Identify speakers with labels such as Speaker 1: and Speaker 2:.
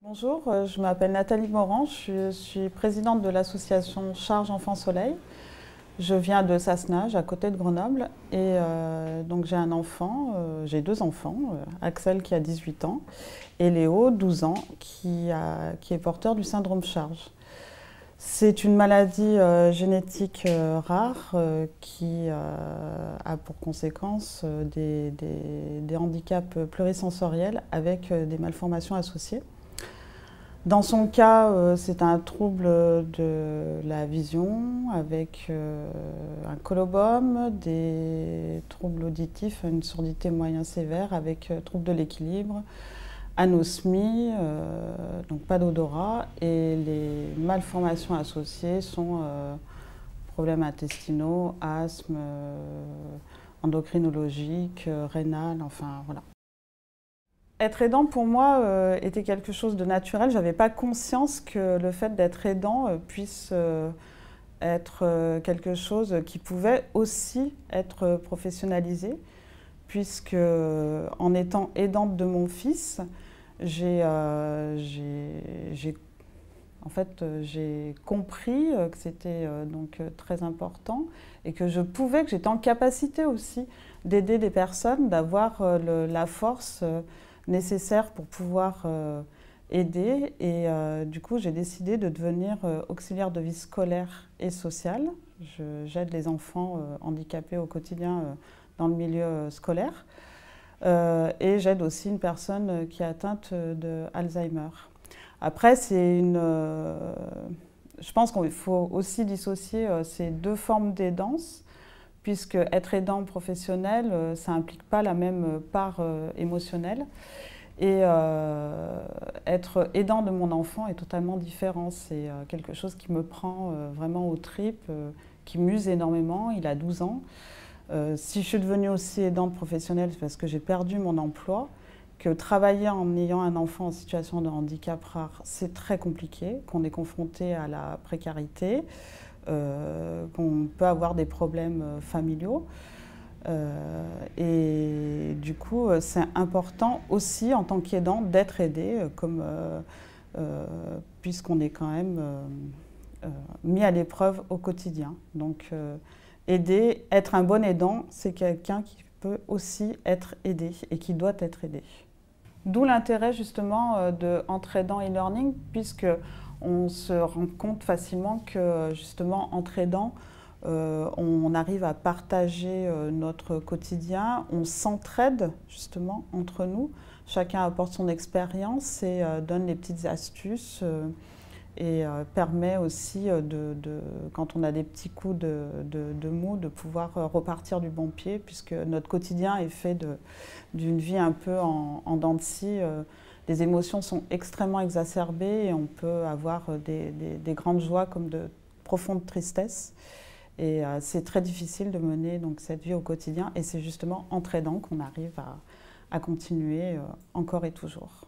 Speaker 1: Bonjour, je m'appelle Nathalie Morand, je suis présidente de l'association Charge Enfant Soleil. Je viens de Sassenage, à côté de Grenoble, et donc j'ai un enfant, j'ai deux enfants, Axel qui a 18 ans et Léo, 12 ans, qui est porteur du syndrome Charge. C'est une maladie génétique rare qui a pour conséquence des handicaps plurisensoriels avec des malformations associées. Dans son cas, c'est un trouble de la vision avec un colobome, des troubles auditifs, une surdité moyen sévère avec trouble de l'équilibre, anosmie, donc pas d'odorat, et les malformations associées sont problèmes intestinaux, asthme, endocrinologique, rénal, enfin voilà. Être aidant pour moi était quelque chose de naturel. Je n'avais pas conscience que le fait d'être aidant puisse être quelque chose qui pouvait aussi être professionnalisé, puisque en étant aidante de mon fils, j'ai compris que c'était donc très important et que j'étais en capacité aussi d'aider des personnes, d'avoir la force nécessaire pour pouvoir aider. Et du coup, j'ai décidé de devenir auxiliaire de vie scolaire et sociale. J'aide les enfants handicapés au quotidien dans le milieu scolaire. Et j'aide aussi une personne qui est atteinte de Alzheimer. Après, je pense qu'il faut aussi dissocier ces deux formes d'aidance, puisque être aidant professionnel, ça n'implique pas la même part émotionnelle. Et être aidant de mon enfant est totalement différent. C'est quelque chose qui me prend vraiment aux tripes, qui m'use énormément. Il a 12 ans. Si je suis devenue aussi aidante professionnelle, c'est parce que j'ai perdu mon emploi, que travailler en ayant un enfant en situation de handicap rare, c'est très compliqué, qu'on est confronté à la précarité, qu'on peut avoir des problèmes familiaux. Et du coup, c'est important aussi en tant qu'aidant d'être aidé, puisqu'on est quand même mis à l'épreuve au quotidien. Donc, aider, être un bon aidant, c'est quelqu'un qui peut aussi être aidé et qui doit être aidé. D'où l'intérêt justement de Entre aidants e-learning, puisque on se rend compte facilement que justement entre aidants, on arrive à partager notre quotidien, on s'entraide justement entre nous, chacun apporte son expérience et donne les petites astuces et permet aussi, quand on a des petits coups de mou, de pouvoir repartir du bon pied, puisque notre quotidien est fait d'une vie un peu en dents de scie. Les émotions sont extrêmement exacerbées et on peut avoir des grandes joies comme de profondes tristesses. Et c'est très difficile de mener donc, cette vie au quotidien, et c'est justement entre aidants qu'on arrive à continuer encore et toujours.